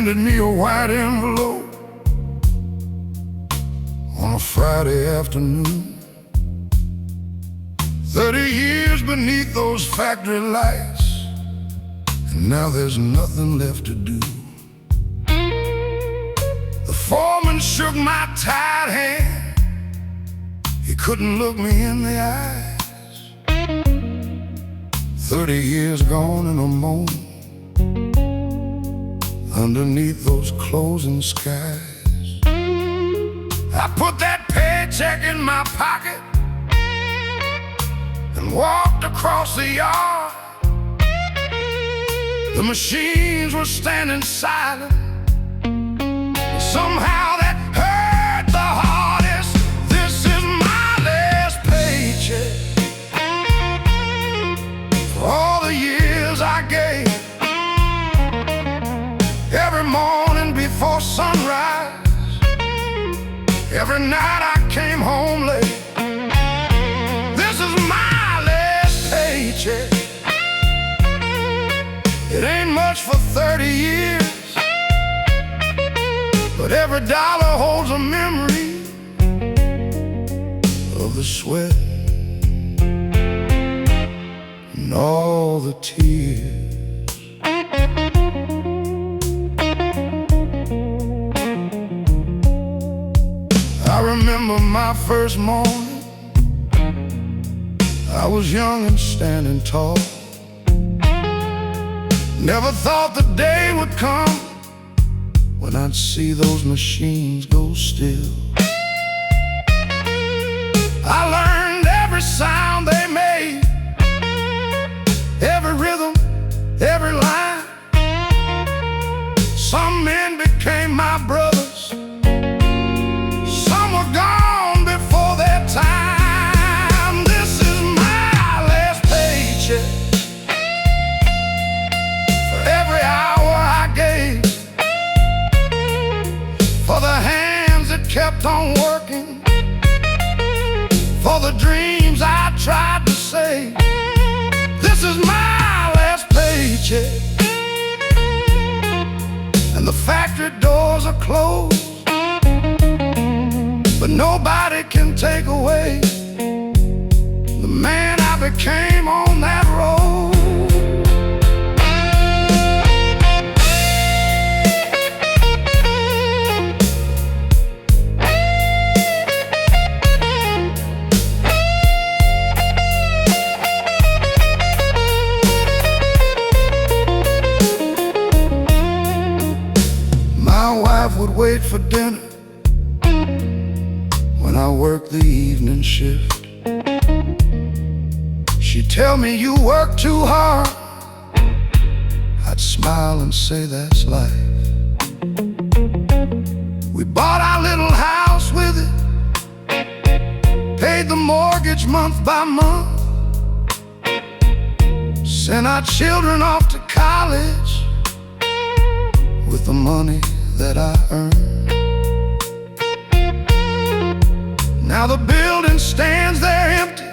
handed me a white envelope on a Friday afternoon. 30 years beneath those factory lights, and now there's nothing left to do. The foreman shook my tight hand. He couldn't look me in the eyes. 30 years gone in a moment, underneath those closing skies. I put that paycheck in my pocket and walked across the yard. The machines were standing silent. Somehow that hurt the hardest. This is my last paycheck for all the years I gave. Every morning before sunrise, every night I came home late. This is my last paycheck. It ain't much for 30 years, but every dollar holds a memory of the sweat and all the tears. I remember my first morning. I was young and standing tall. Never thought the day would come when I'd see those machines go still. I learned every sound they made, every rhythm, every line. Some men became my brothers, some were gone before their time. This is my last paycheck for every hour I gave, for the hands that kept on working, for the dreams I tried to save. This is my last paycheck, and the factory doors are closed, but nobody can take away the man I became on that road. Would wait for dinner when I worked the evening shift. She'd tell me, "You work too hard." I'd smile and say, "That's life." We bought our little house with it, paid the mortgage month by month, sent our children off to college with the money that I earned. Now the building stands there empty,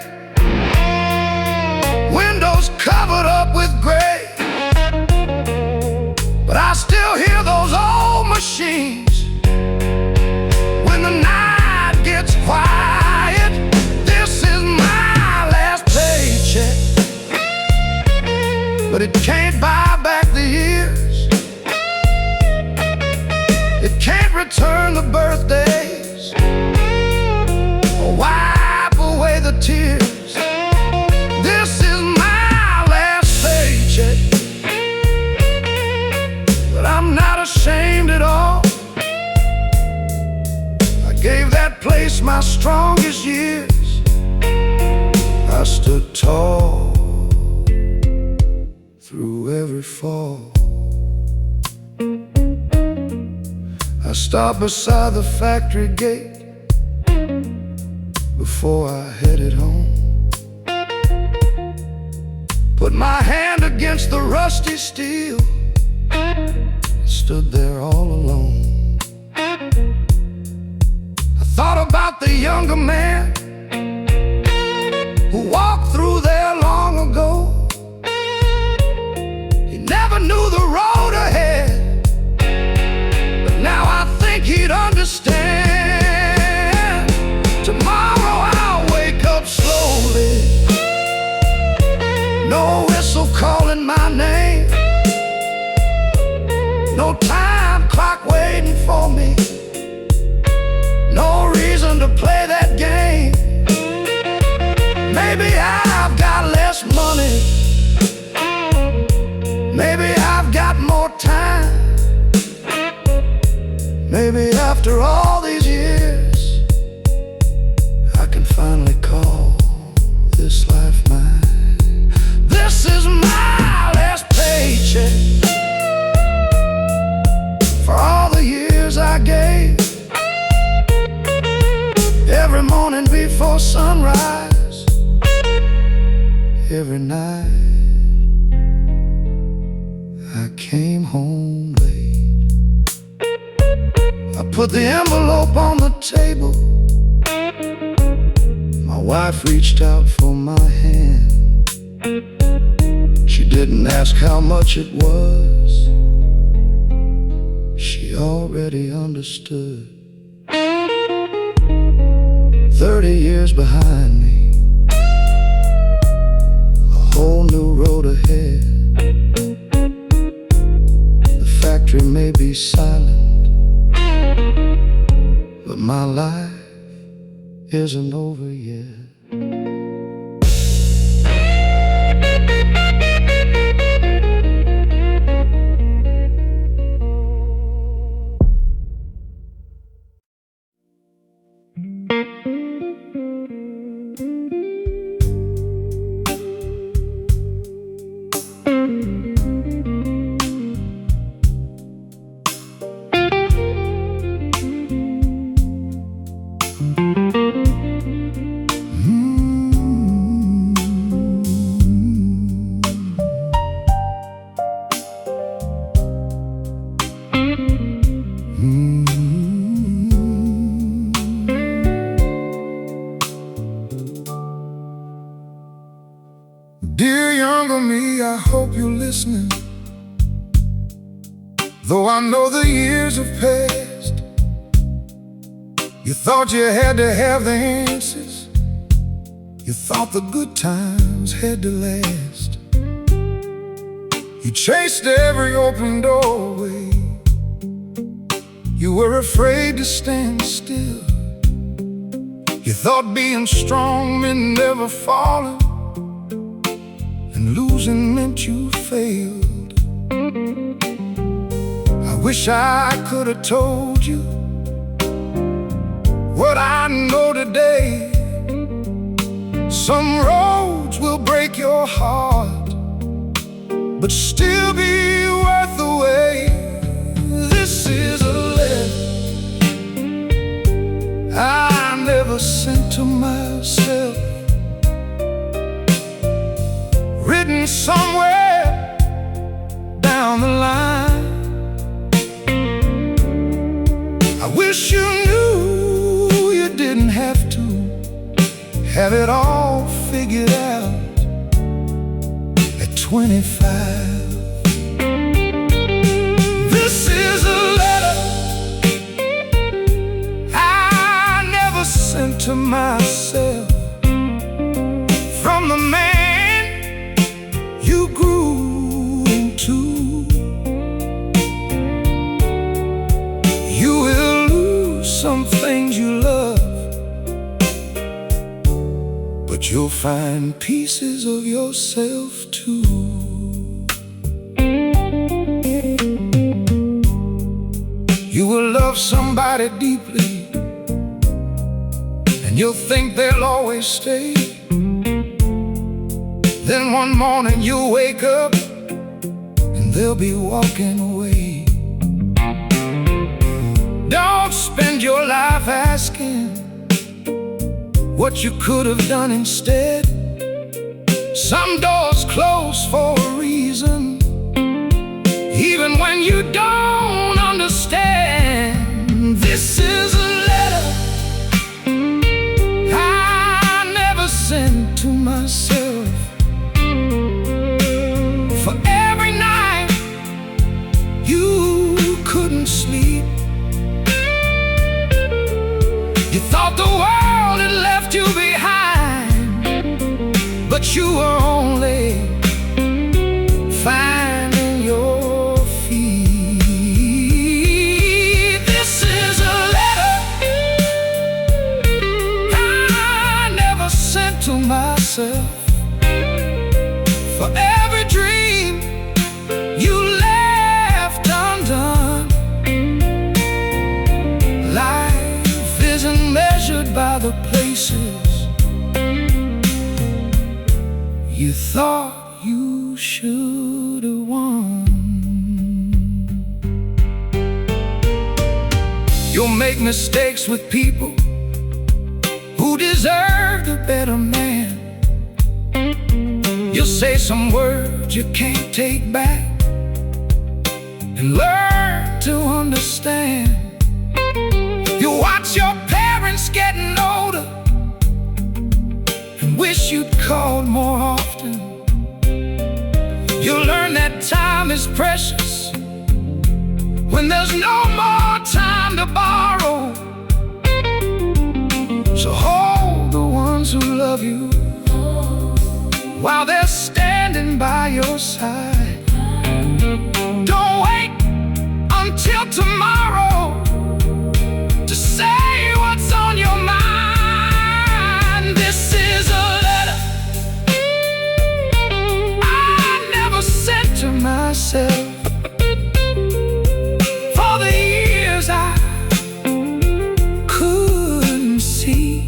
windows covered up with gray, but I still hear those old machines when the night gets quiet. This is my last paycheck, but it can't buy back the years. It can't return the birthdays or wipe away the tears. This is my last paycheck, but I'm not ashamed at all. I gave that place my strongest years. I stood tall through every fall. I stopped beside the factory gate before I headed home. Put my hand against the rusty steel, stood there all alone. I thought about the younger man who walked through there long ago. He never knew the road ahead, Maybe I've got more time. Maybe after all these years I can finally call this life mine. This is my last paycheck for all the years I gave. Every morning before sunrise, every night I came home late. I put the envelope on the table. My wife reached out for my hand. She didn't ask how much it was. She already understood. 30 years behind me, a whole new road ahead. The factory may be silent, but my life isn't over yet. Dear younger me, I hope you're listening. Though I know the years have passed, you thought you had to have the answers. You thought the good times had to last. You chased every open doorway. You were afraid to stand still. You thought being strong meant never falling, and losing meant you failed. I wish I could have told you what I know today. Some roads will break your heart, but still be worth the wait. This is a letter I never sent to myself, written somewhere down the line. I wish you knew you didn't have to have it all figured out at 25. This is a letter I never sent to myself, from the man you grew into. You will lose some things you love, but you'll find pieces of yourself too. You will love somebody deeply, and you'll think they'll always stay. Then one morning you'll wake up and they'll be walking away. Don't spend your life asking what you could have done instead. Some doors close for a reason, even when you don't understand. This is a letter I never sent to myself. For every night you couldn't sleep, you thought the world had left you behind, but you were only finding your feet. This is a letter I never sent to myself. For every dream thought you should have won. You'll make mistakes with people who deserved a better man. You'll say some words you can't take back and learn to understand. You watch your parents getting older and wish you'd called more often. You'll learn that time is precious when there's no more time to borrow. So hold the ones who love you while they're standing by your side. Don't wait until tomorrow to say what's on your mind. This is a letter I never sent to myself. For the years I couldn't see.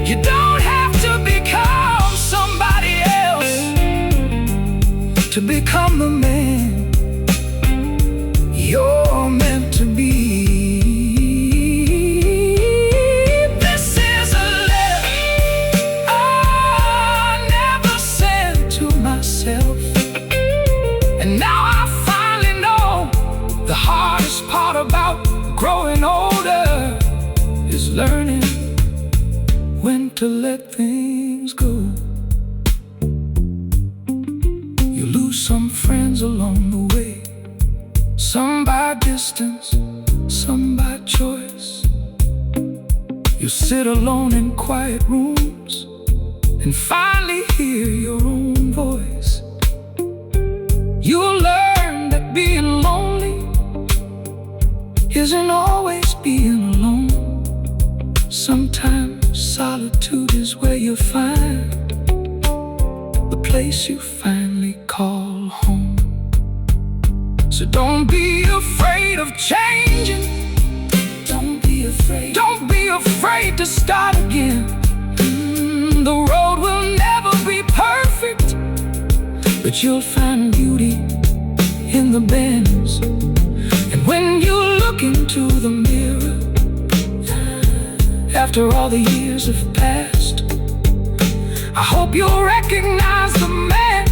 You don't have to become somebody else to become the man you're meant to be. This is a letter I never sent to myself. And now I finally know the hardest part about growing older is learning when to let things go. You lose some friends along the way, some by distance, some by choice. You sit alone in quiet rooms and finally hear your own voice. You'll learn that being lonely isn't always being alone. Sometimes solitude is where you find the place you finally call home. So don't be afraid of changing. Don't be afraid. Don't be afraid to start again. The road will never be perfect, but you'll find beauty in the bends. And when you look into the mirror after all the years have passed, I hope you'll recognize the man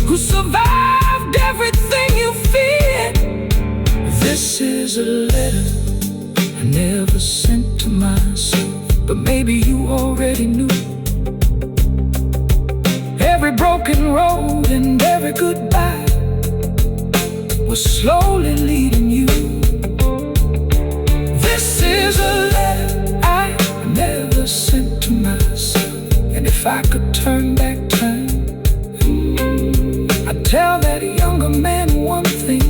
who survived everything you feared. This is a letter I never sent to myself, but maybe you already knew. Every broken road and every goodbye was slowly leading you. This is a letter I never sent to myself. And if I could turn back time, I'd tell that younger man one thing: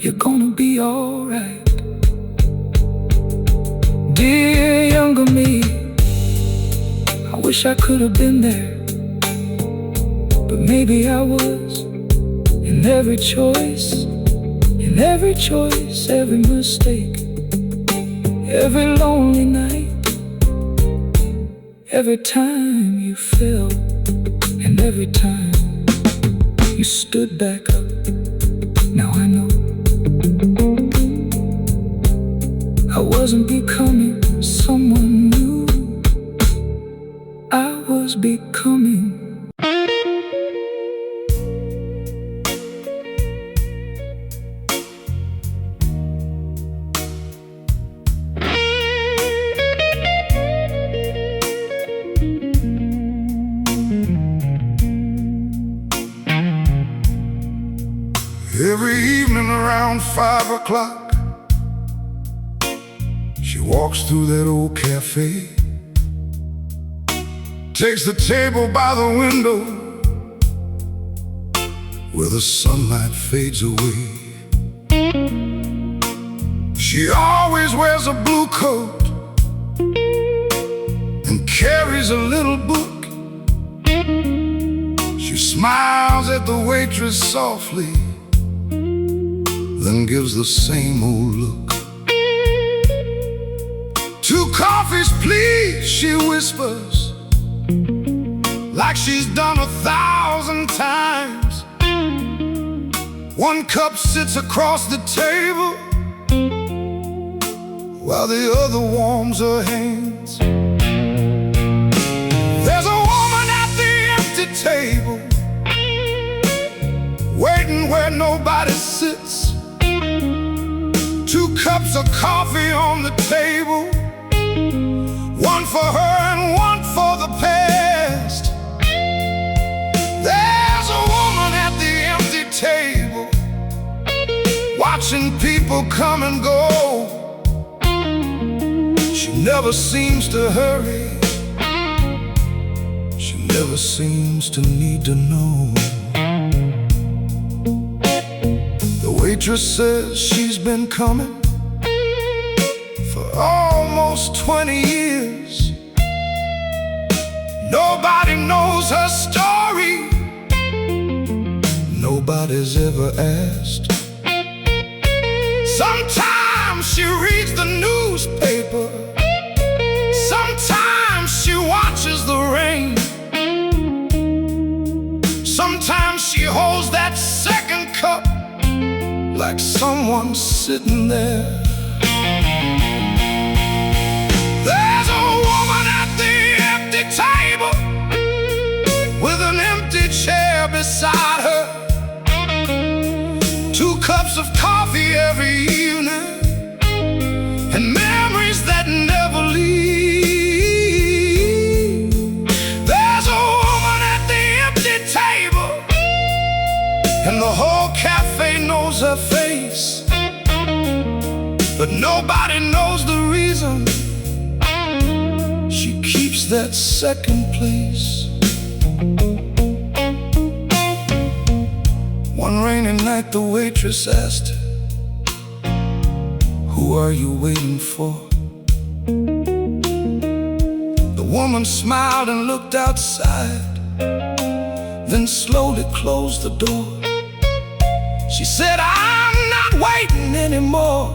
you're gonna be alright. Dear younger me, I wish I could have been there, but maybe I was. In every choice, every mistake, every lonely night, every time you fell, and every time you stood back up. Now I know I wasn't becoming someone new, I was becoming. Every evening around 5 o'clock, she walks through that old cafe, takes the table by the window where the sunlight fades away. She always wears a blue coat and carries a little book. She smiles at the waitress softly, then gives the same old look. 2 coffees, please, she whispers, like she's done 1,000 times. One cup sits across the table while the other warms her hands. There's a woman at the empty table, waiting where nobody sits. 2 cups of coffee on the table, one for her and one for the past. There's a woman at the empty table, watching people come and go. She never seems to hurry, she never seems to need to know. The waitress says she's been coming for almost 20 years. Nobody knows her story, nobody's ever asked. Sometimes she reads the newspaper, sometimes she watches the rain, sometimes she holds that second cup like someone's sitting there. There's a woman at the empty table with an empty chair beside her. 2 cups of coffee every evening and memories that never leave. There's a woman at the empty table, and the whole cafe knows her face, but nobody knows the reason she keeps that second place. One rainy night the waitress asked her, "Who are you waiting for?" The woman smiled and looked outside, then slowly closed the door. She said, "I'm not waiting anymore.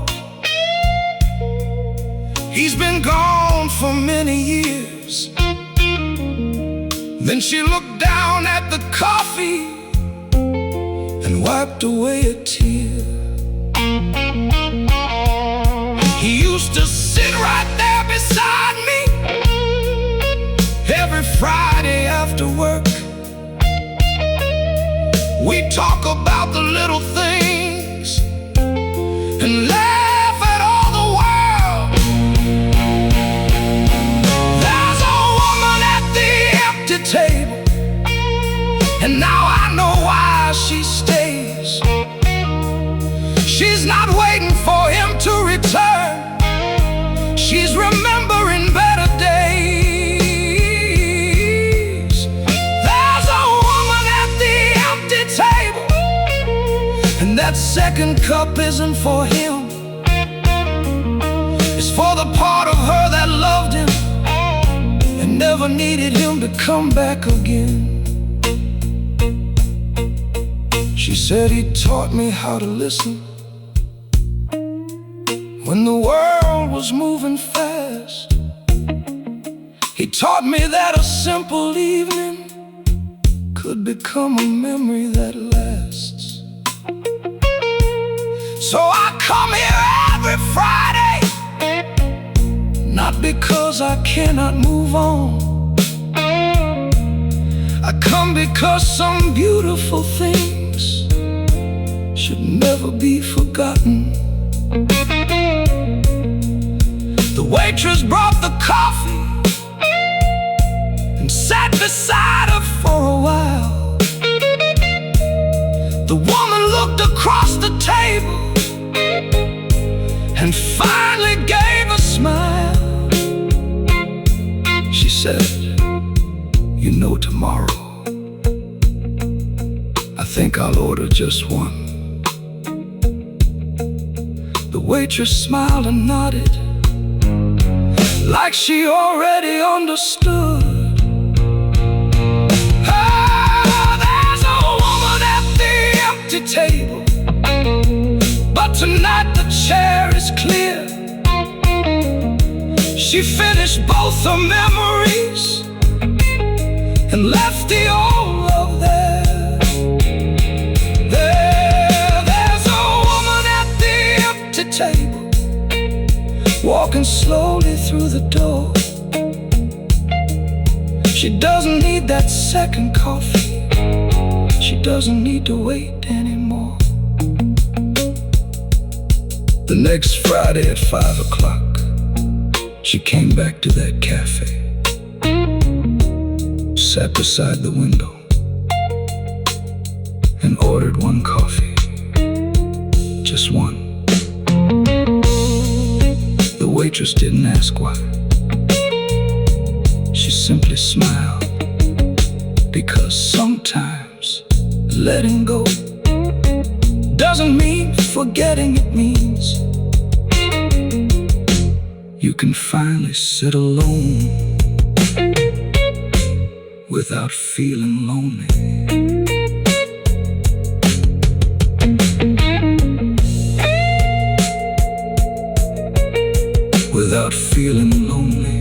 He's been gone for many years." Then she looked down at the coffee and wiped away a tear. He used to sit right there beside me every Friday after work. We talk about the little things and laugh at all the world. There's a woman at the empty table, and now I know why she stays. She's not waiting for him to return, she's remembering better days. There's a woman at the empty table, and that second cup isn't for him. It's for the part of her that loved him and never needed him to come back again. She said he taught me how to listen when the world was moving fast. He taught me that a simple evening could become a memory that lasts. So I come here every Friday, not because I cannot move on. I come because some beautiful things should never be forgotten. The waitress brought the coffee and sat beside her for a while. The woman looked across the table and finally gave a smile. She said, "You know, tomorrow I think I'll order just one." The waitress smiled and nodded, like she already understood. There's a woman at the empty table, but tonight the chair is clear. She finished both her memories and left the old love there. There's a woman at the empty table, walking slowly through the door. She doesn't need that second coffee, she doesn't need to wait anymore. The next Friday at 5 o'clock, she came back to that cafe, sat beside the window, and ordered one coffee, just one. The waitress didn't ask why. She simply smiled, because sometimes letting go doesn't mean forgetting. It means you can finally sit alone without feeling lonely. Without feeling lonely.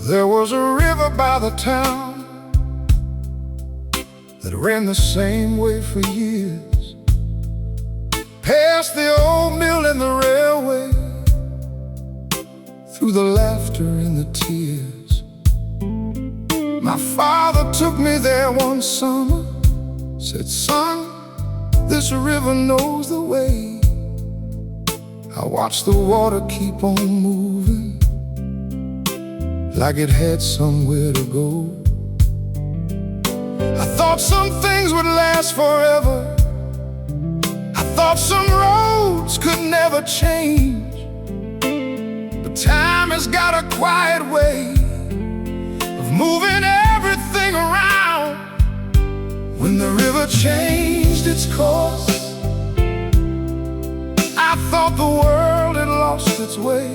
There was a river by the town that ran the same way for years, past the old mill and the railway, through the laughter and the tears. My father took me there one summer, said, "Son, this river knows the way." I watched the water keep on moving, like it had somewhere to go. I thought some things would last forever. I thought some roads could never change. But time has got a quiet way of moving everything around. When the river changed its course, I thought the world had lost its way.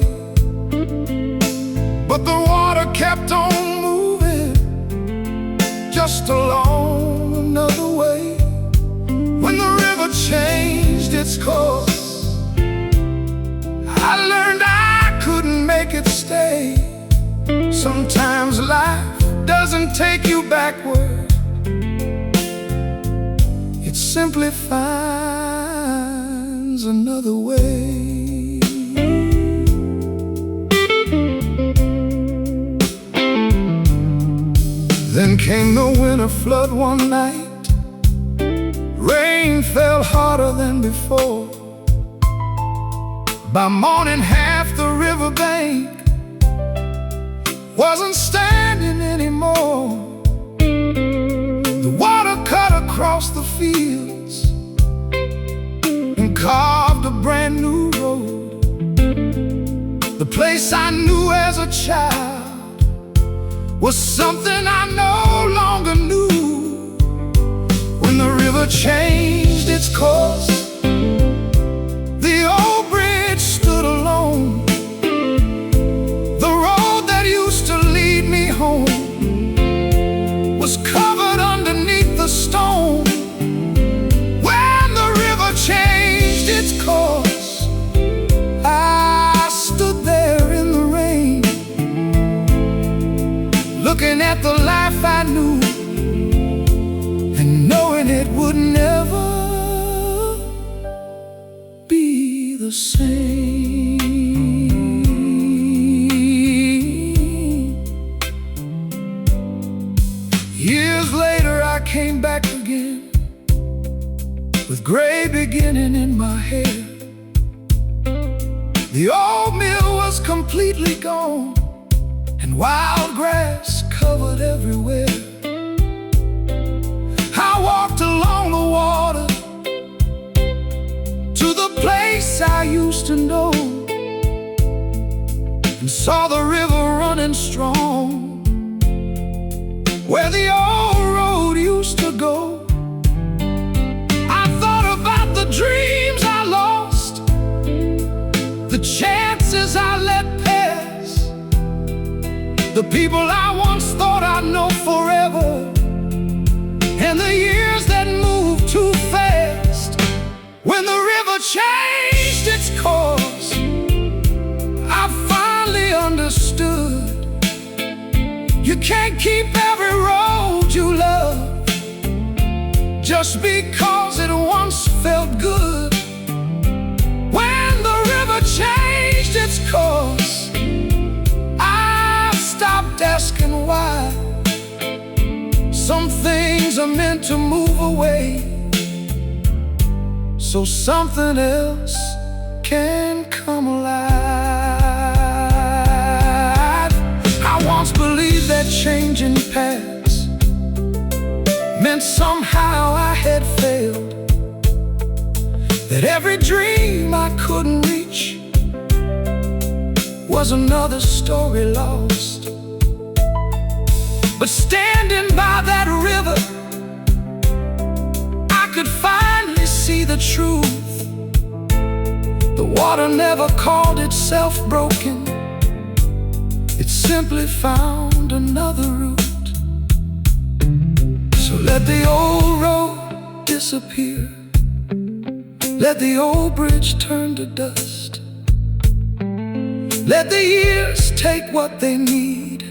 But the water kept on moving, just along another way. When the river changed its course, I learned I couldn't make it stay. Sometimes life doesn't take you backward, it simply finds another way. Then came the winter flood one night. Rain fell harder than before. By morning half the riverbank wasn't standing anymore. The water cut across the fields and carved a brand new road. The place I knew as a child was something I no longer knew. When the river changed its course, the old bridge stood alone. The road that used to lead me home was covered underneath the stone. When the river changed its course, I stood there in the rain, looking at the life I knew, and knowing it would never be the same. Years later I came back again, with gray beginning in my hair. The old mill was completely gone, and wild grass covered everywhere. I walked along the water to the place I used to know, and saw the river and strong, where the old road used to go. I thought about the dreams I lost, the chances I let pass, the people I once thought I'd know forever, and the years that moved too fast. When the river changed its course, I finally understood. You can't keep every road you love just because it once felt good. When the river changed its course, I stopped asking why. Some things are meant to move away so something else can come alive. I once believed that changing paths meant somehow I had failed, that every dream I couldn't reach was another story lost. But standing by that river, I could finally see the truth. The water never called itself broken, it simply found another route. So let the old road disappear, let the old bridge turn to dust, let the years take what they need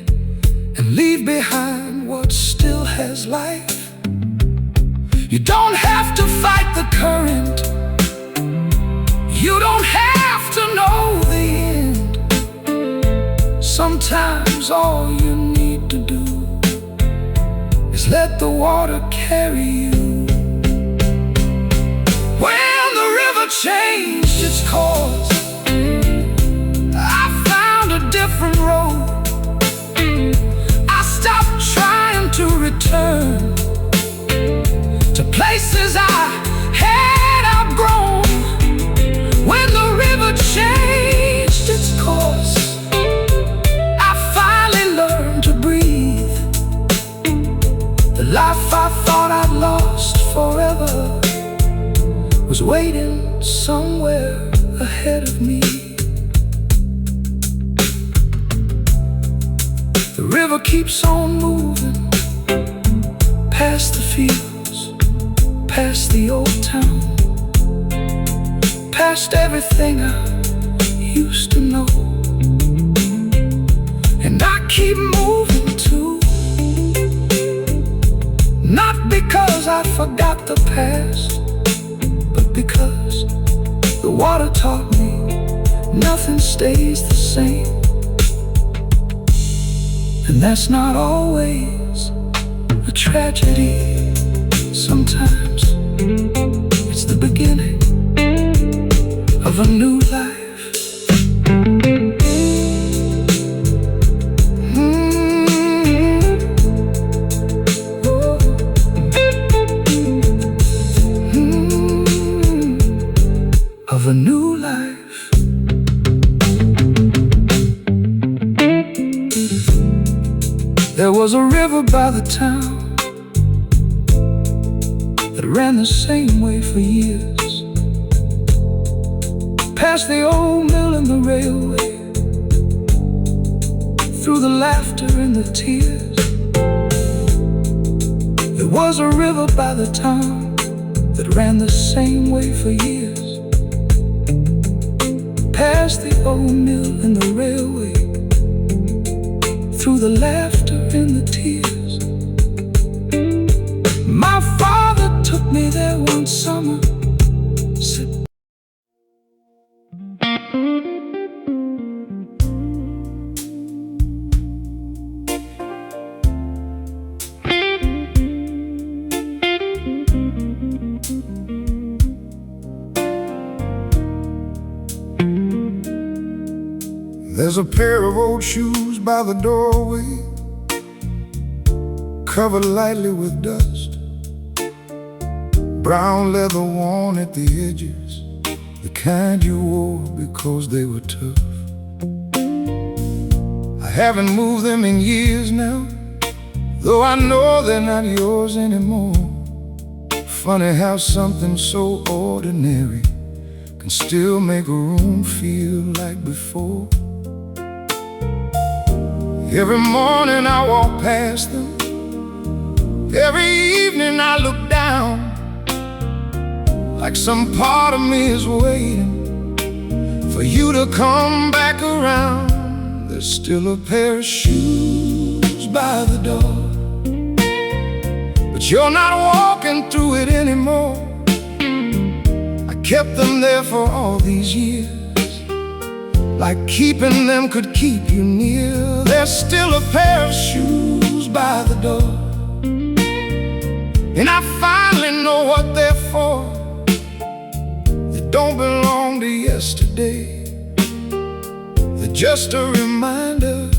and leave behind what still has life. You don't have to fight the current, you don't have to know the end. Sometimes all you need to do is let the water carry you. When the river changed its course, I found a different road. I stopped trying to return to places I had outgrown. When the river changed its course, I finally learned to breathe. The life I thought I'd lost forever was waiting somewhere ahead of me. The river keeps on moving past the fields, past the old town, past everything I used to know. And I keep moving too, not because I forgot the past, but because the water taught me nothing stays the same. And that's not always a tragedy. Sometimes it's the beginning of a new life. Of a new life. There was a river by the town that ran the same way for years, past the old mill and the railway, through the laughter and the tears. There was a river by the town that ran the same way for years, past the old mill and the railway, through the laughter and the tears. My father took me there one summer, said, there's a pair of old shoes by the doorway, covered lightly with dust, brown leather worn at the edges, the kind you wore because they were tough. I haven't moved them in years now, though I know they're not yours anymore. Funny how something so ordinary can still make a room feel like before. Every morning I walk past them, every evening I look down, like some part of me is waiting for you to come back around. There's still a pair of shoes by the door, but you're not walking through it anymore. I kept them there for all these years, like keeping them could keep you near. There's still a pair of shoes by the door, and I finally know what they're for. They don't belong to yesterday, they're just a reminder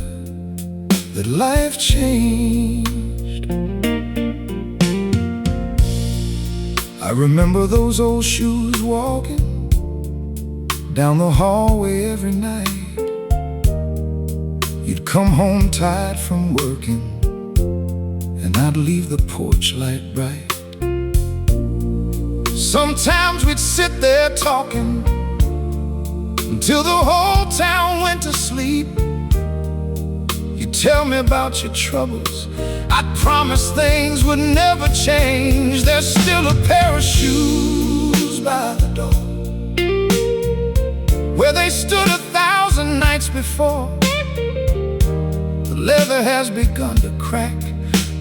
that life changed. I remember those old shoes walking down the hallway every night. You'd come home tired from working, and I'd leave the porch light bright. Sometimes we'd sit there talking until the whole town went to sleep. You'd tell me about your troubles, I'd promise things would never change. There's still a pair of shoes by the door, where they stood 1,000 nights before. The leather has begun to crack,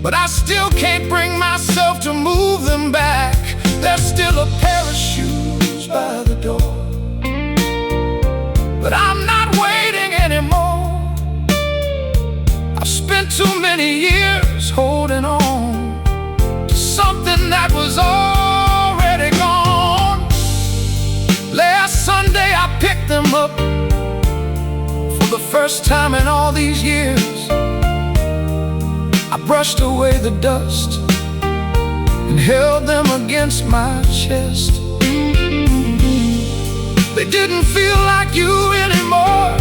but I still can't bring myself to move them back. There's still a pair of shoes by the door, but I'm not waiting anymore. I've spent too many years holding on to something that was already gone. Last Sunday I picked them up for the first time in all these years. I brushed away the dust and held them against my chest. They didn't feel like you anymore,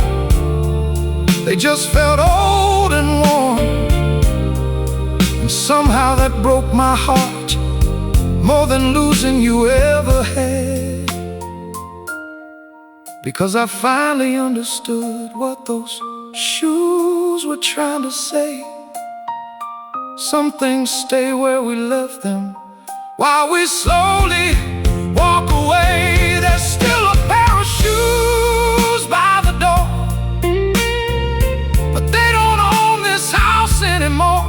they just felt old and worn. And somehow that broke my heart more than losing you ever had, because I finally understood what those shoes were trying to say. Some things stay where we left them while we slowly walk away. There's still a pair of shoes by the door, but they don't own this house anymore.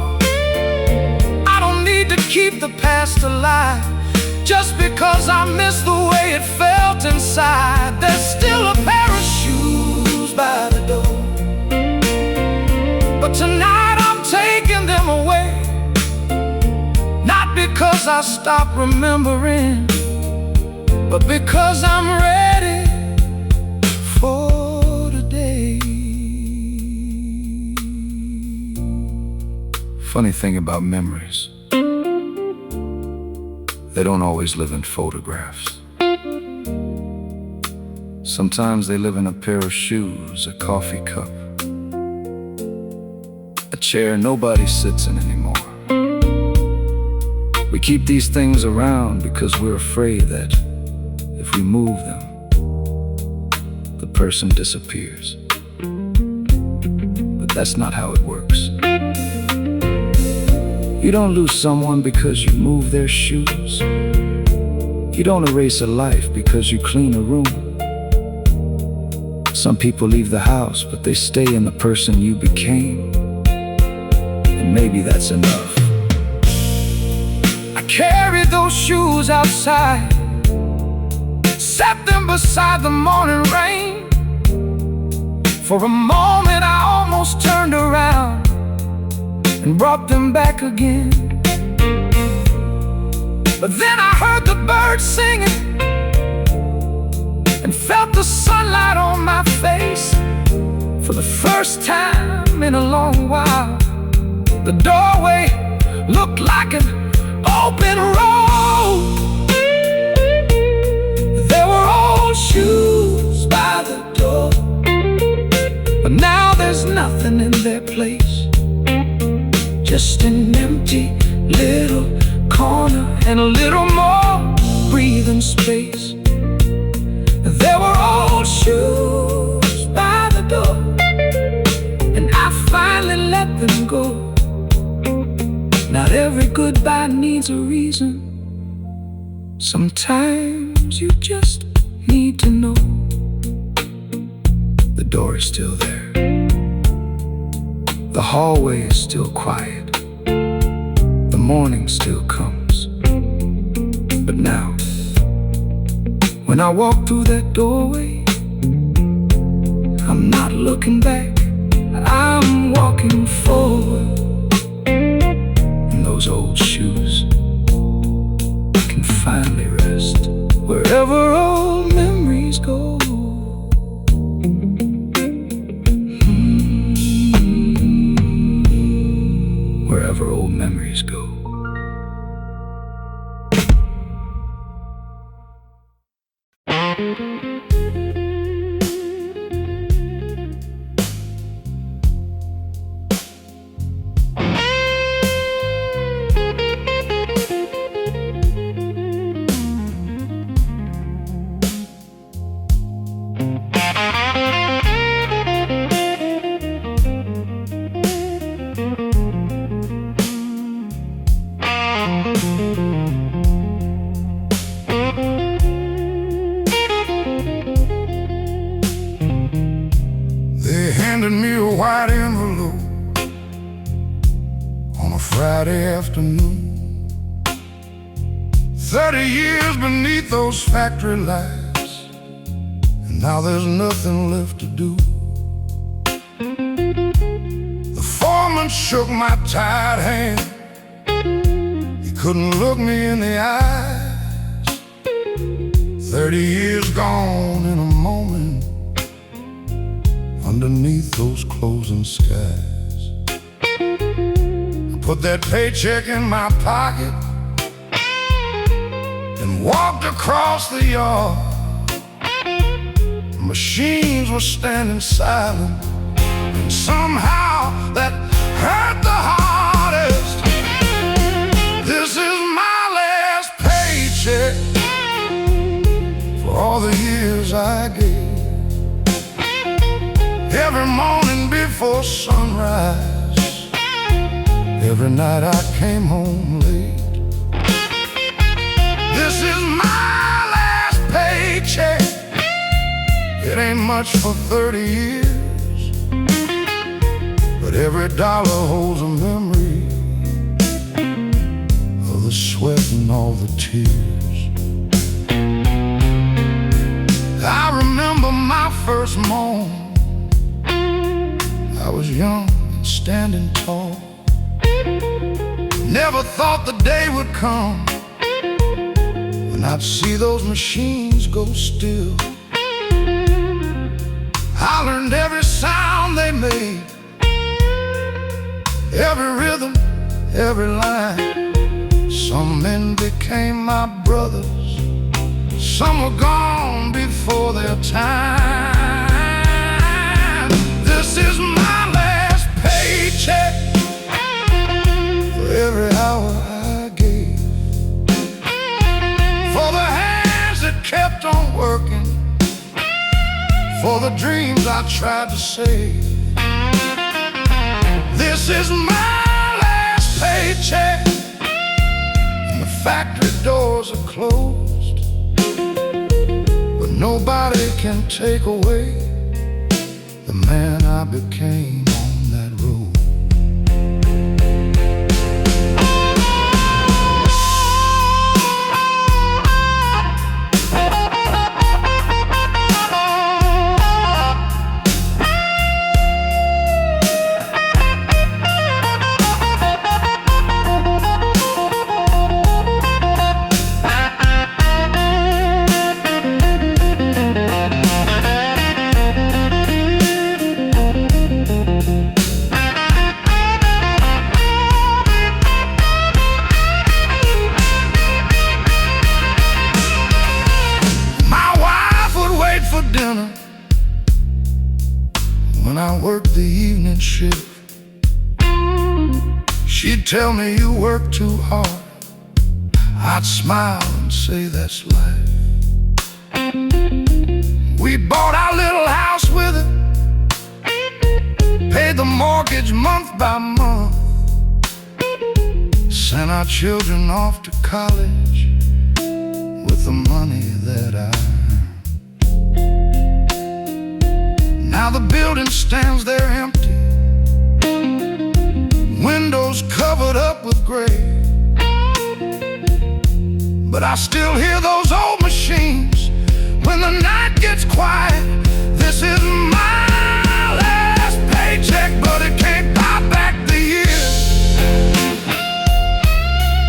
I don't need to keep the past alive just because I miss the way it felt inside. There's still a pair of shoes by the door, but tonight I'm taking them away. Not because I stopped remembering, but because I'm ready for today. Funny thing about memories, they don't always live in photographs. Sometimes they live in a pair of shoes, a coffee cup, a chair nobody sits in anymore. We keep these things around because we're afraid that if we move them, the person disappears. But that's not how it works. You don't lose someone because you move their shoes. You don't erase a life because you clean a room. Some people leave the house, but they stay in the person you became. And maybe that's enough. I carried those shoes outside, set them beside the morning rain. For a moment I almost turned around and brought them back again. But then I heard the birds singing and felt the sunlight on my face. For the first time in a long while, the doorway looked like an open road. There were old shoes by the door, but now there's nothing in their little corner and a little more breathing space. There were old shoes by the door, and I finally let them go. Not every goodbye needs a reason. Sometimes you just need to know the door is still there, the hallway is still quiet, the morning still comes. But now, when I walk through that doorway, I'm not looking back, I'm walking forward. And those old shoes can finally rest wherever old memories go. Wherever old memories go. They handed me a white envelope on a Friday afternoon. 30 years beneath those factory lights, and now there's nothing left to do. The foreman shook my tired hand. He couldn't look me in the eyes. 30 years gone in a moment, underneath those closing skies. I put that paycheck in my pocket and walked across the yard. Machines were standing silent, and somehow that hurt the hardest. This is my last paycheck for all the years I gave. Every morning before sunrise, every night I came home late. This is my last paycheck. It ain't much for 30 years, but every dollar holds a memory of the sweat and all the tears. I remember my first morning. I was young and standing tall. Never thought the day would come when I'd see those machines go still. I learned every sound they made, every rhythm, every line. Some men became my brothers, some were gone before their time. This is my last paycheck for every hour I gave, for the hands that kept on working, for the dreams I tried to save. This is my last paycheck, and the factory doors are closed, but nobody can take away the man I became on that road. When I worked the evening shift, She'd tell me you work too hard. I'd smile and say that's life. We bought our little house with it, paid the mortgage month by month, sent our children off to college with the money that I earned. Now the building stands there empty, windows covered up with gray, but I still hear those old machines when the night gets quiet. This is my last paycheck, but it can't buy back the years.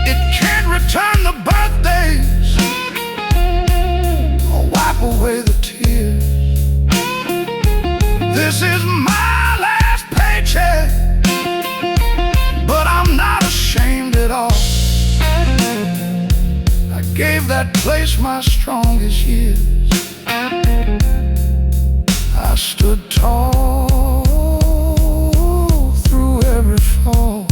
It can't return the birthdays or wipe away the tears. This is my last paycheck, but I'm not ashamed at all. I gave that place my strongest years. I stood tall through every fall.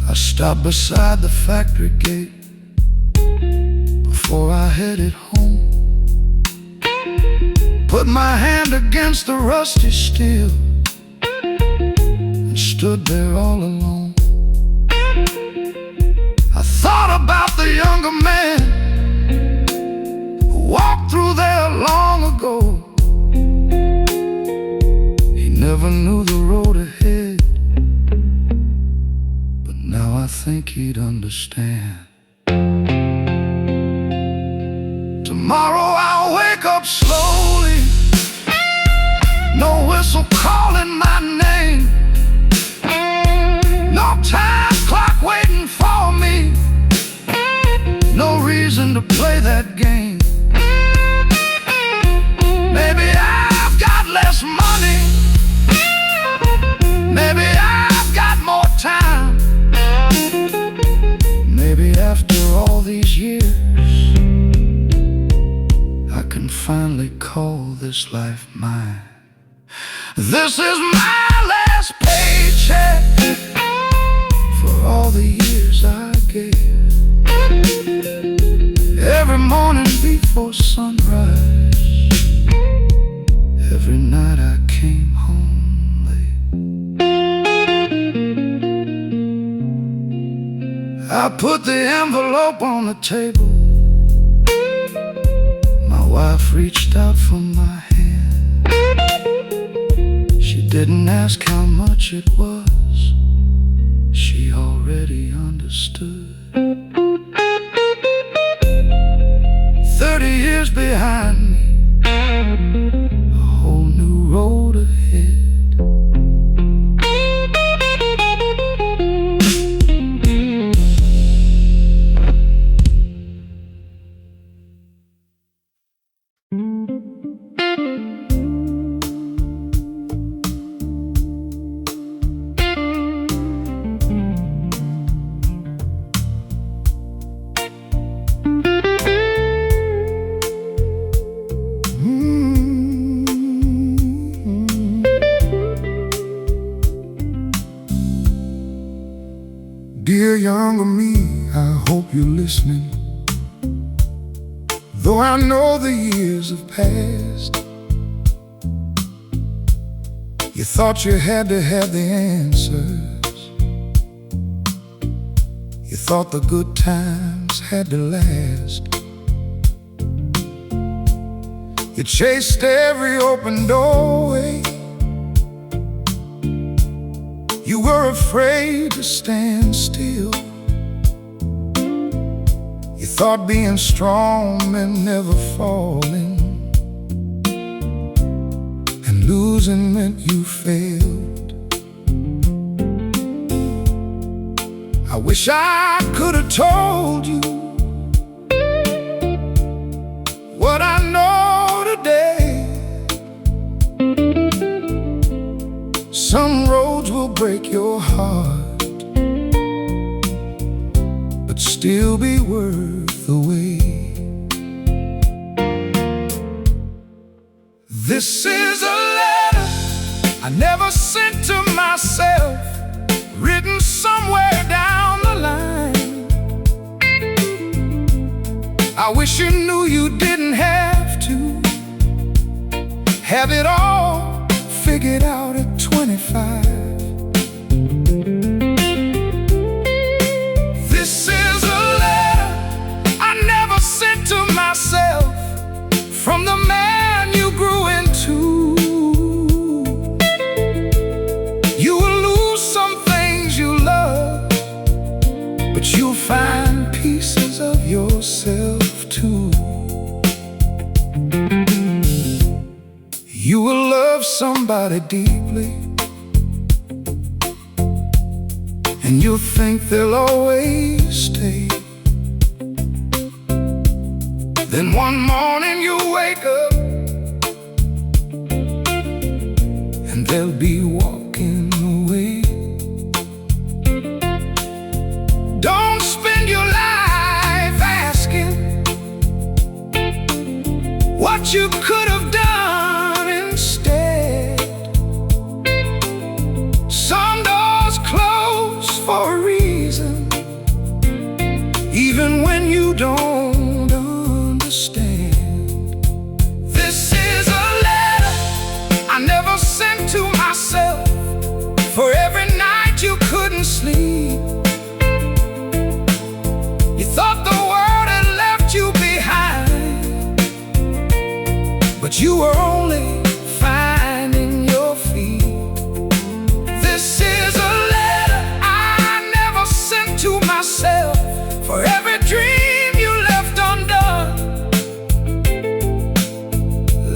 I stopped beside the factory gate before I headed home, put my hand against the rusty steel and stood there all alone. I thought about the younger man who walked through there long ago. He never knew the road ahead, but now I think he'd understand. Tomorrow I'll wake up slowly, no whistle calling my name, no time clock waiting for me, no reason to play that game. Maybe I've got less money, maybe I've got more time, maybe after all these years I can finally call this life mine. This is my last paycheck for all the years I gave. Every morning before sunrise, every night I came home late. I put the envelope on the table. My wife reached out for my hand. She didn't ask how much it was, she already understood. 30 years behind me, a whole new road ahead. Dear younger me, I hope you're listening. Though I know the years have passed, you thought you had to have the answers. You thought the good times had to last. You chased every open doorway. You were afraid to stand still. You thought being strong meant never falling, and losing meant you failed. I wish I could have told you what I know today. Some roads will break your heart, but still be worth the wait. This is a letter I never sent to myself, written somewhere down the line. I wish you knew you didn't have to have it all figured out at 25. This is a letter I never sent to myself, from the man you grew into. You will lose some things you love, but you'll find pieces of yourself too. You will love somebody deeply, and you'll think they'll always stay. Then one morning you'll wake up, and they'll be walking away. Don't spend your life asking what you could have done instead. Some doors close for a reason, even when you don't understand. This is a letter I never sent to myself, for every night you couldn't sleep. You thought the world had left you behind, but you were only finding your feet. This is a letter I never sent to myself, for every dream you left undone.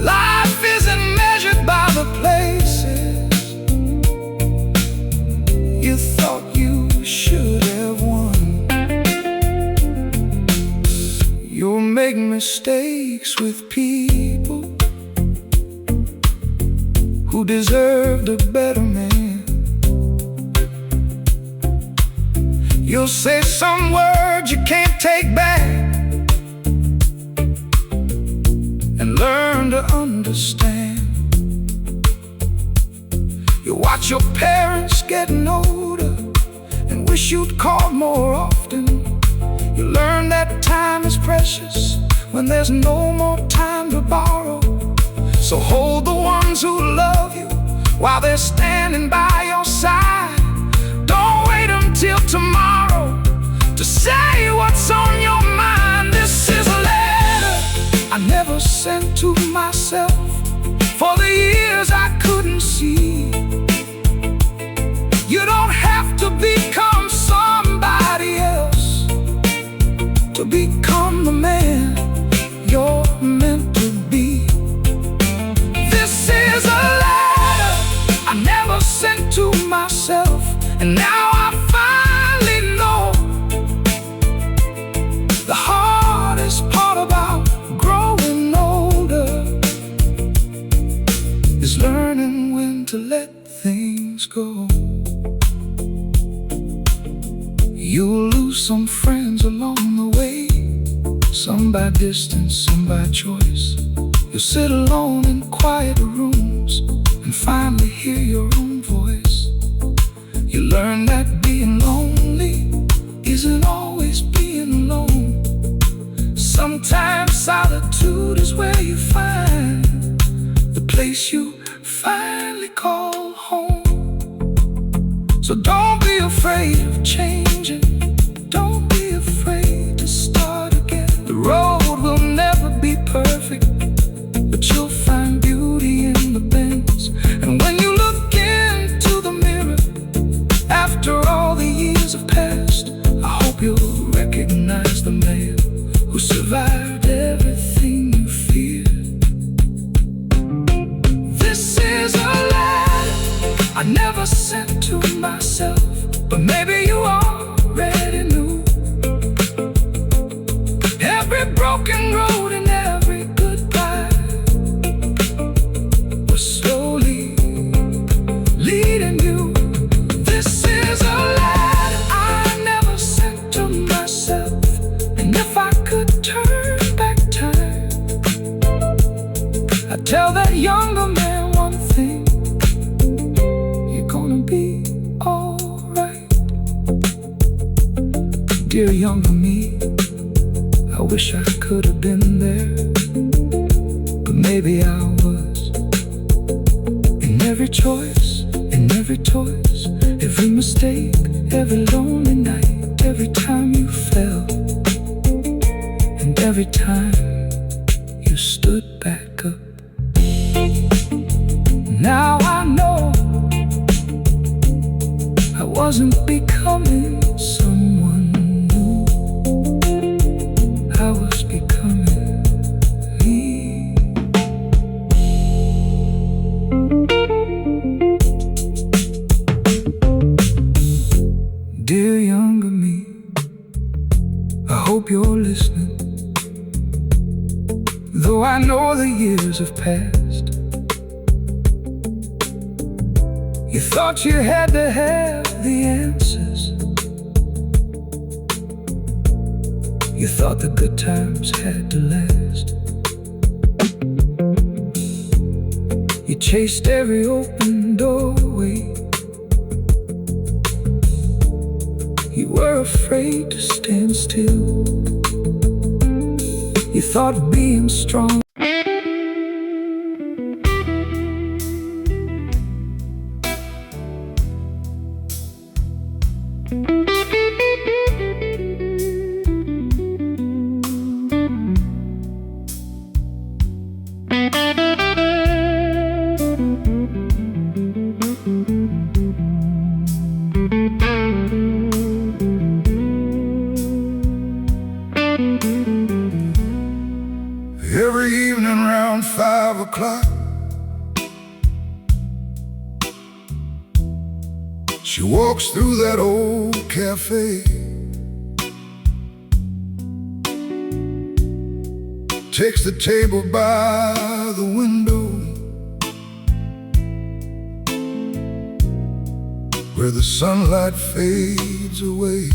Life isn't measured by the places you thought you should have won. You'll make mistakes with people who deserved a better man. You'll say some words you can't take back, and learn to understand. You watch your parents getting older, and wish you'd call more often. You learn that time is precious when there's no more time to borrow. So hold the ones who love you while they're standing by your side. Don't wait until tomorrow to say what's on your mind. This is a letter I never sent to myself, for the years I couldn't see. You don't have to become somebody else to become the man you're meant to be. This is a letter I never sent to myself, and now I finally know the hardest part about growing older is learning when to let things go. You'll lose some friends along the way, some by distance, some by choice. You'll sit alone in quieter rooms and finally hear your own voice. You learn that being lonely isn't always being alone. Sometimes solitude is where you find the place you finally call home. So don't be afraid of changing, don't be afraid to start again. The road will never be perfect, but you'll find beauty in the bends. And when you look into the mirror after all the years have passed, I hope you'll recognize the man who survived everything you feared. This is a letter I never sent to myself, but maybe you already knew. Every broken road and every goodbye was slowly leading you. This is a letter I never sent to myself, and if I could turn back time, I'd tell that younger man one thing: you're gonna Dear younger me, I wish I could have been there, but maybe I was. In every choice, every mistake, every lonely night, every time you fell, and every time you stood back up. Now I know I wasn't becoming someone new, I was becoming me. Dear younger me, I hope you're listening. Though I know the years have passed, you thought you had to have the answers. You thought the good times had to last. You chased every open doorway. You were afraid to stand still. You thought being strong every evening around 5 o'clock. She walks through that old cafe, takes the table by the window where the sunlight fades away.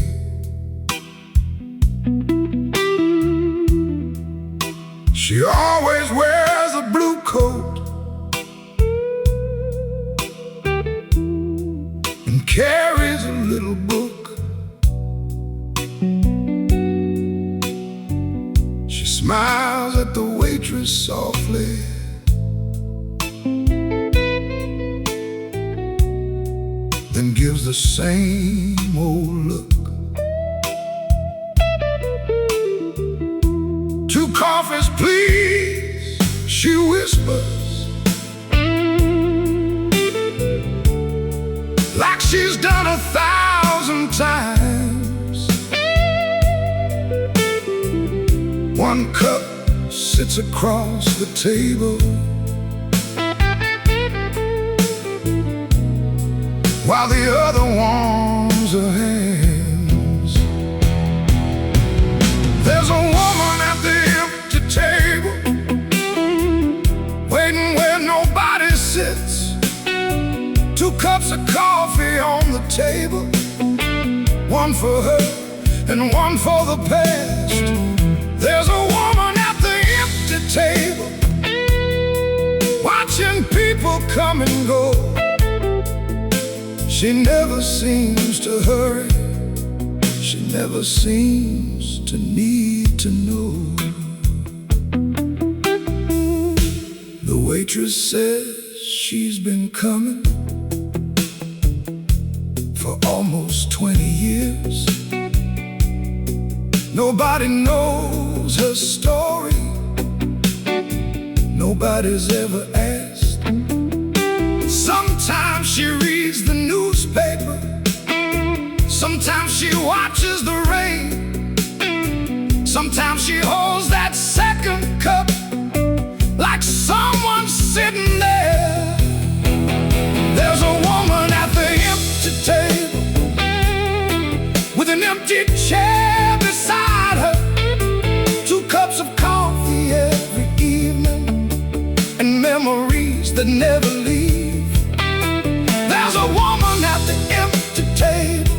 She always wears a blue coat and carries a little book. She smiles at the waitress softly, then gives the same old look. 2 coffees, please, she whispers, like she's done 1,000 times. 1 cup sits across the table, while the other warms her hands. There's a woman at the empty table, waiting where nobody sits. 2 cups of coffee on the table, 1 for her and 1 for the past. There's a woman at the empty table, watching people come and go. She never seems to hurry, she never seems to need to know. The waitress says she's been coming for almost 20 years. Nobody knows her story, nobody's ever asked. Sometimes she reads the newspaper, sometimes she watches the rain, sometimes she holds that second cup like someone's sitting there. There's a woman at the empty table with an empty chair beside her. 2 cups of coffee every evening and memories that never leave. There's a woman at the empty table,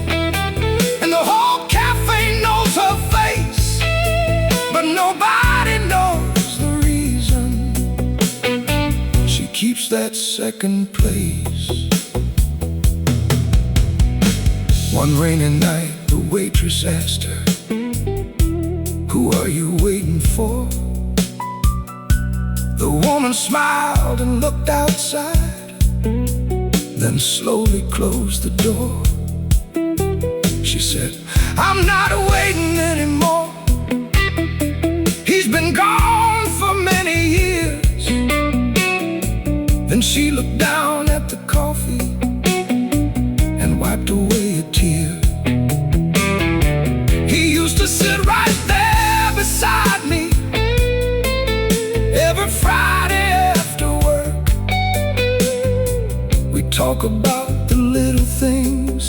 and the whole cafe knows her face, but nobody knows the reason she keeps that second place. One rainy night The waitress asked her, "Who are you waiting for?" The woman smiled and looked outside, then slowly closed the door. She said, "I'm not waiting anymore. He's been gone for many years." Then she looked down at the coffee and wiped away a tear. He used to sit right there beside me every Friday after work. We talk about the little things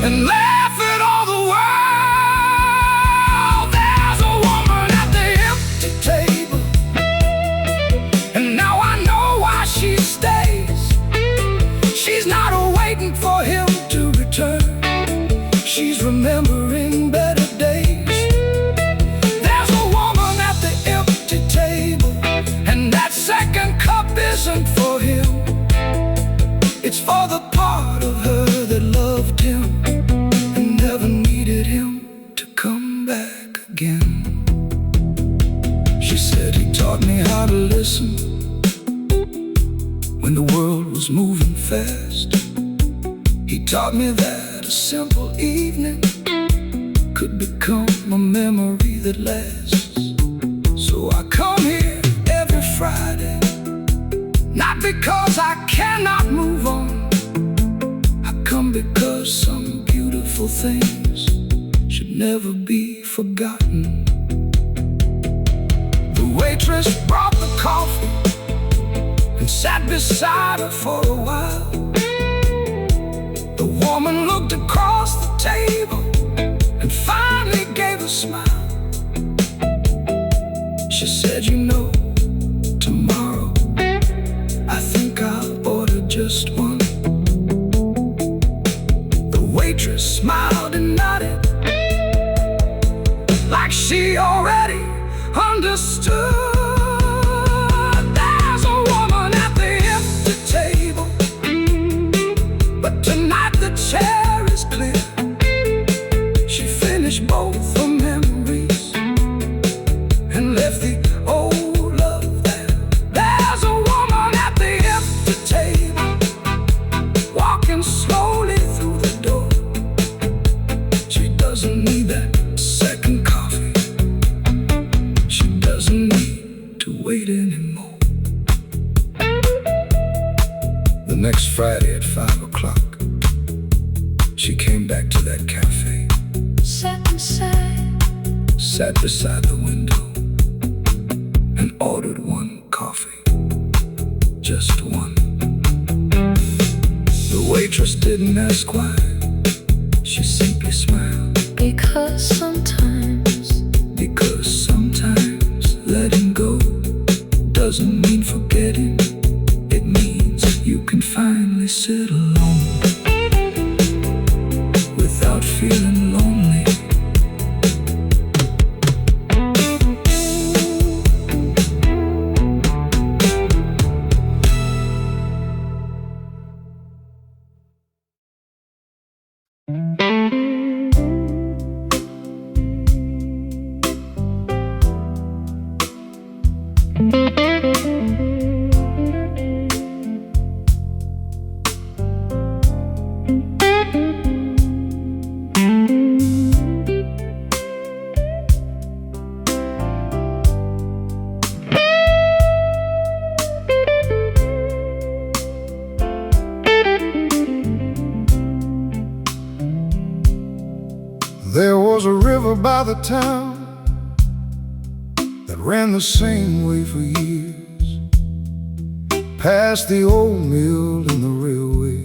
and laugh at all the world. There's a woman at the empty table, and now I know why she stays. She's not waiting for him to return. She's remembering better days. There's a woman at the empty table, and that second cup isn't for him. It's for the part of her that loved him and never needed him to come back again. She said, "He taught me how to listen when the world was moving fast. He taught me that a simple evening could become a memory that lasts. So I come here every Friday, not because I cannot move on. I come because some beautiful things should never be forgotten." The waitress brought the coffee and sat beside her for a while. The woman looked across the table and finally gave a smile. She said, "You know, tomorrow I think I'll order just one." The waitress smiled and nodded like she already understood. There's a woman at the empty table, but tonight the chair is clear. She finished both her memories and left the old love there. There's a woman at the empty table, walking slowly through the door. She doesn't need that second coffee. She doesn't need to wait anymore. The next Friday at 5 o'clock, she came back to that cafe, sat beside the window, and ordered one coffee, just one. The waitress didn't ask why, she simply smiled. Because sometimes letting go doesn't mean forgetting. It means you can finally sit alone without feeling lonely. There was a river by the town that ran the same way for years, past the old mill and the railway,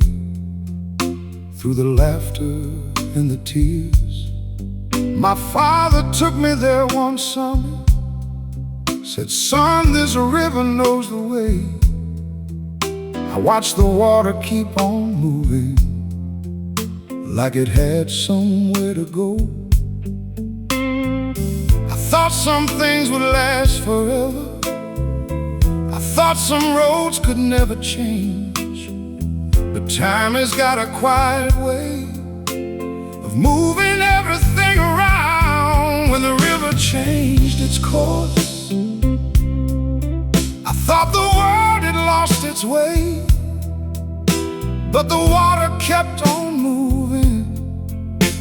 through the laughter and the tears. My father took me there one summer, said, "Son, this river knows the way." I watched the water keep on moving, like it had somewhere to go. I thought some things would last forever. I thought some roads could never change. But time has got a quiet way of moving everything around when the river changed its course. I thought the world had lost its way, but the water kept on moving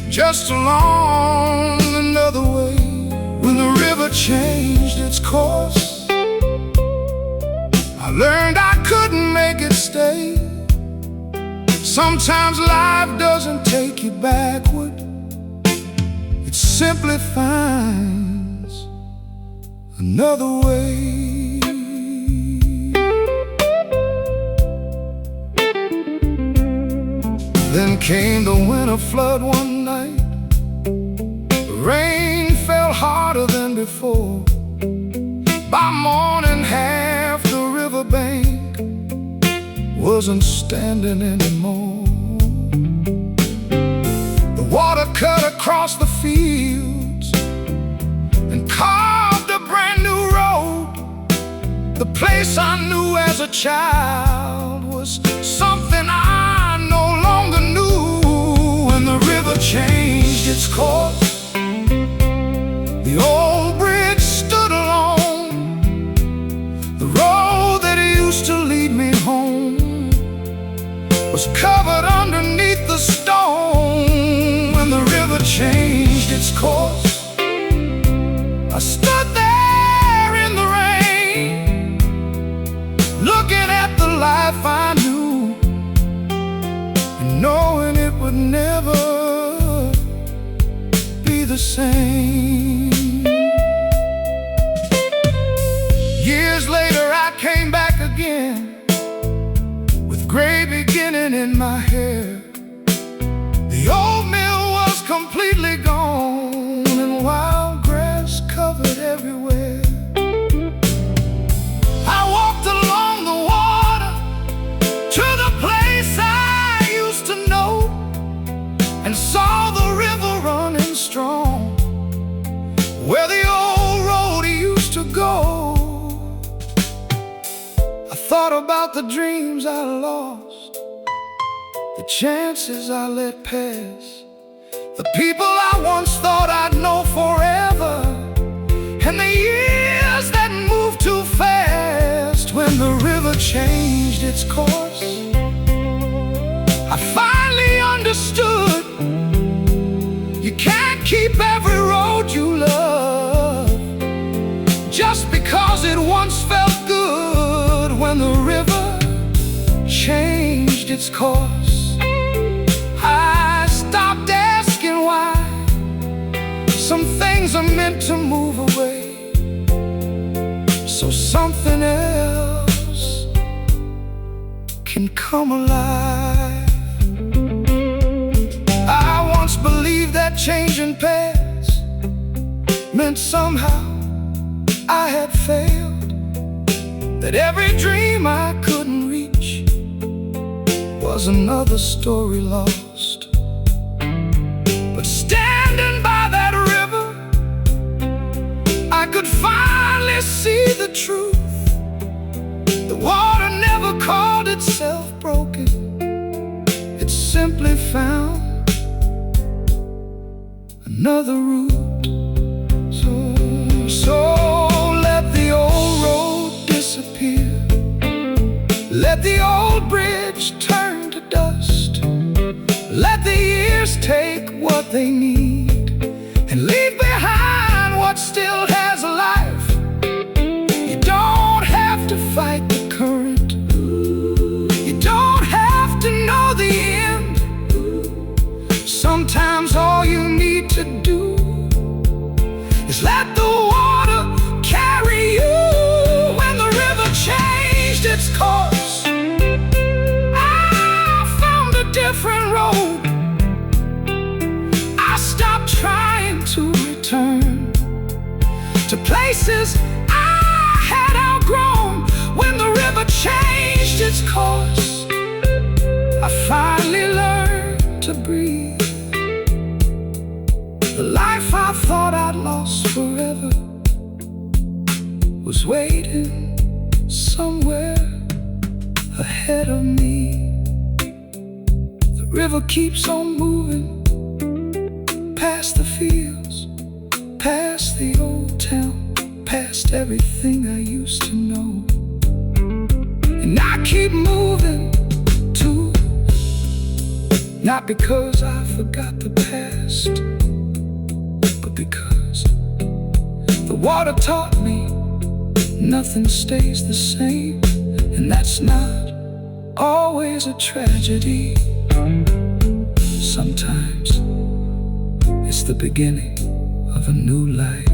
just along another way. When the river changed its course, I learned I couldn't make it stay. Sometimes life doesn't take you backward, it simply finds another way. Then came the winter flood one night. The rain fell harder than before. By morning half the riverbank wasn't standing anymore. The water cut across the fields and carved a brand new road. The place I knew as a child was something I no longer knew. When the river changed its course, the old bridge stood alone. The road that used to lead me home was covered underneath the stone. When the river changed its course, I stood there in the rain, looking at the life I knew, and knowing it would never be the same. Years later I came back again, gray beginning in my hair. The old mill was completely gone, and wild grass covered everywhere. I walked along the water to the place I used to know, and saw the river running strong where the old road used to go. Thought about the dreams I lost, the chances I let pass, the people I once thought I'd know forever, and the years that moved too fast. When the river changed its course, I finally understood you can't keep every road you love just because it once felt good. When the river changed its course, I stopped asking why. Some things are meant to move away, so something else can come alive. I once believed that changing paths meant somehow I had failed, that every dream I couldn't reach was another story lost. But standing by that river, I could finally see the truth. The water never called itself broken, it simply found another route. So let the old road disappear, let the old bridge turn to dust, let the years take what they need and leave behind what still has a life. You don't have to fight the current, you don't have to know the end. Sometimes all you need to do is let the water carry you. When the river changed its course, I found a different road. I stopped trying to return to places I had outgrown. When the river changed its course, I finally learned to breathe. The life I thought I'd lost forever was waiting somewhere ahead of me. The river keeps on moving, past the old town, past everything I used to know. And I keep moving too, not because I forgot the past, but because the water taught me nothing stays the same. And that's not always a tragedy. Sometimes it's the beginning of a new life.